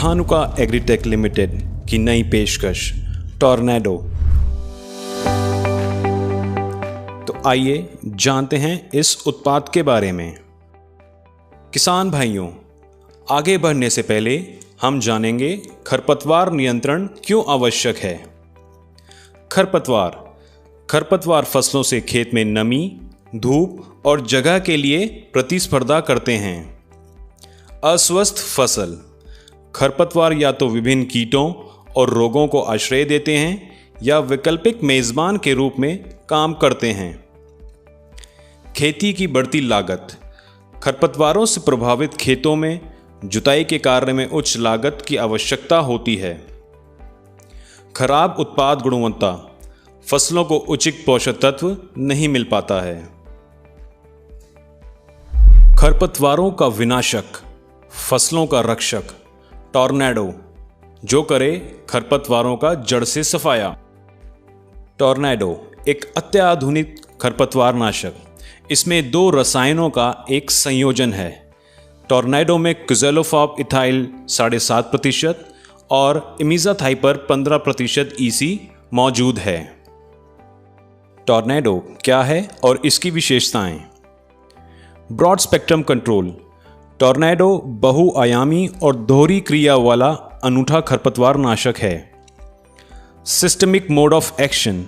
Dhanuka agritech limited की नई पेशकश टॉर्नेडो। तो आइए जानते हैं इस उत्पाद के बारे में। किसान भाइयों, आगे बढ़ने से पहले हम जानेंगे खरपतवार नियंत्रण क्यों आवश्यक है। खरपतवार फसलों से खेत में नमी, धूप और जगह के लिए प्रतिस्पर्धा करते हैं। अस्वस्थ फसल। खरपतवार या तो विभिन्न कीटों और रोगों को आश्रय देते हैं या वैकल्पिक मेजबान के रूप में काम करते हैं। खेती की बढ़ती लागत। खरपतवारों से प्रभावित खेतों में जुताई के कार्य में उच्च लागत की आवश्यकता होती है। खराब उत्पाद गुणवत्ता। फसलों को उचित पोषक तत्व नहीं मिल पाता है। खरपतवारों का विनाशक, फसलों का रक्षक टॉर्नेडो, जो करे खरपतवारों का जड़ से सफाया। टॉर्नेडो एक अत्याधुनिक खरपतवार नाशक। इसमें 2 रसायनों का एक संयोजन है। टॉर्नेडो में क्विज़ेलोफॉप इथाइल 7.5% और इमिज़ाथाइपर 15% EC मौजूद है। टॉर्नेडो क्या है और इसकी विशेषताएं। Broad spectrum control. टॉर्नेडो बहुआयामी और दोहरी क्रिया वाला अनूठा खरपतवार नाशक है। Systemic mode of action.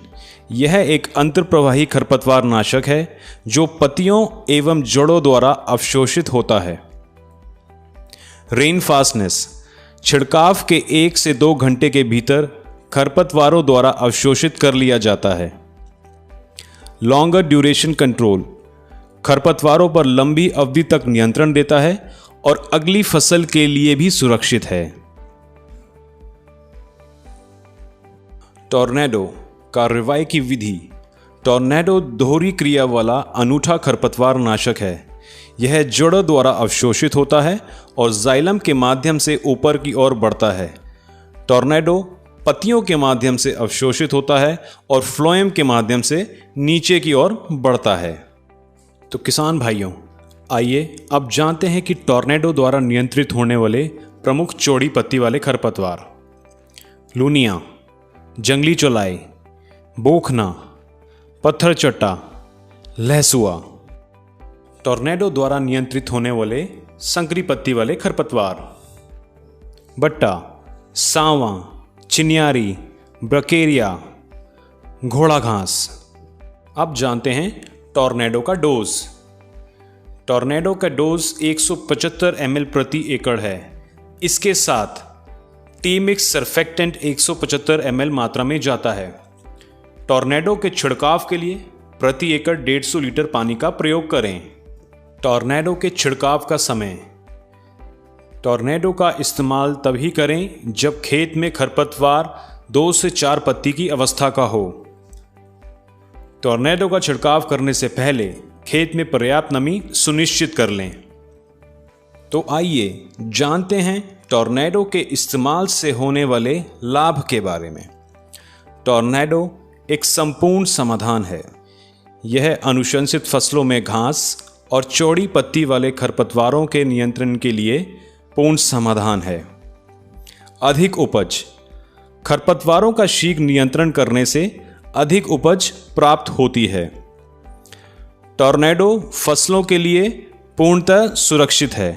यह एक अंतर्प्रवाही खरपतवार नाशक है जो पत्तियों एवं जड़ों द्वारा अवशोषित होता है। Rain fastness. छिड़काव के 1 से 2 घंटे के भीतर खरपतवारों द्वारा अवशोषित कर लिया जाता है। Longer duration control. खरपतवारों पर लंबी अवधि तक नियंत्रण देता है और अगली फसल के लिए भी सुरक्षित है। टॉर्नेडो कार्रवाई की विधि। टॉर्नेडो दोहरी क्रिया वाला अनूठा खरपतवार नाशक है। यह जड़ों द्वारा अवशोषित होता है और जाइलम के माध्यम से ऊपर की ओर बढ़ता है। टॉर्नेडो पत्तियों के माध्यम से अवशोषित होता है और फ्लोएम के माध्यम से नीचे की ओर बढ़ता है। तो किसान भाइयों, आइए अब जानते हैं कि टॉर्नेडो द्वारा नियंत्रित होने वाले प्रमुख चौड़ी पत्ती वाले खरपतवार। लूनिया, जंगली चौलाई, बोखना, पत्थर चट्टा, लहसुआ। टॉर्नेडो द्वारा नियंत्रित होने वाले संकरी पत्ती वाले खरपतवार। बट्टा, सांवा, चिन्यारी, ब्रकेरिया, घोड़ा घास। अब जानते हैं टॉर्नेडो का डोज। टॉर्नेडो का डोज 175 ml प्रति एकड़ है। इसके साथ टी-मिक्स सर्फेक्टेंट 175 ml मात्रा में जाता है। टॉर्नेडो के छिड़काव के लिए प्रति एकड़ 150 लीटर पानी का प्रयोग करें। टॉर्नेडो के छिड़काव का समय। टॉर्नेडो का इस्तेमाल तभी करें जब खेत में खरपतवार 2 से 4 पत्ती की अवस्था का हो। टॉर्नेडो का छिड़काव करने से पहले खेत में पर्याप्त नमी सुनिश्चित कर लें। तो आइए जानते हैं टॉर्नेडो के इस्तेमाल से होने वाले लाभ के बारे में। टॉर्नेडो एक संपूर्ण समाधान है। यह अनुशंसित फसलों में घास और चौड़ी पत्ती वाले खरपतवारों के नियंत्रण के लिए पूर्ण समाधान है। अधिक उपज। खरपतवारों का शीघ्र नियंत्रण करने से अधिक उपज प्राप्त होती है। टॉर्नेडो फसलों के लिए पूर्णतः सुरक्षित है।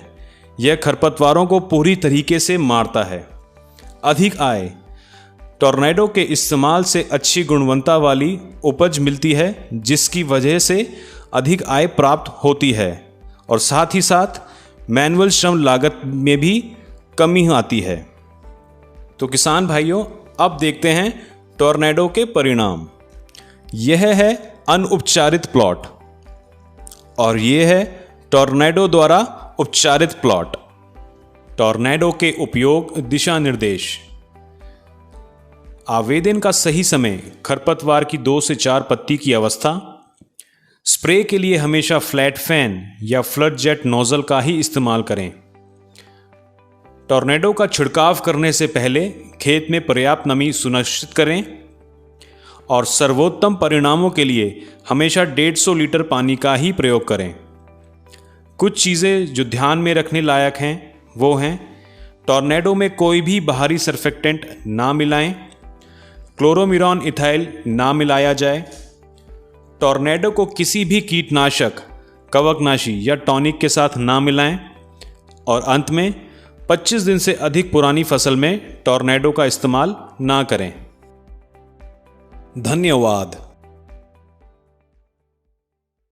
यह खरपतवारों को पूरी तरीके से मारता है। अधिक आय। टॉर्नेडो के इस्तेमाल से अच्छी गुणवत्ता वाली उपज मिलती है जिसकी वजह से अधिक आय प्राप्त होती है और साथ ही साथ मैनुअल श्रम लागत में भी कमी आती है। तो किसान भाइयों, अब देखते हैं टॉर्नेडो के परिणाम। यह है अनउपचारित प्लॉट और यह है टॉर्नेडो द्वारा उपचारित प्लॉट। टॉर्नेडो के उपयोग दिशा निर्देश। आवेदन का सही समय। खरपतवार की 2 से 4 पत्ती की अवस्था। स्प्रे के लिए हमेशा फ्लैट फैन या फ्लड जेट नोजल का ही इस्तेमाल करें। टॉर्नेडो का छिड़काव करने से पहले खेत में पर्याप्त नमी सुनिश्चित करें और सर्वोत्तम परिणामों के लिए हमेशा 150 लीटर पानी का ही प्रयोग करें। कुछ चीज़ें जो ध्यान में रखने लायक हैं वो हैं टॉर्नेडो में कोई भी बाहरी सर्फेक्टेंट ना मिलाएं। क्लोरोमिरॉन इथाइल ना मिलाया जाए। टॉर्नेडो को किसी भी कीटनाशक, कवकनाशी या टॉनिक के साथ ना मिलाएं। और अंत में 25 दिन से अधिक पुरानी फसल में टॉर्नेडो का इस्तेमाल ना करें। धन्यवाद।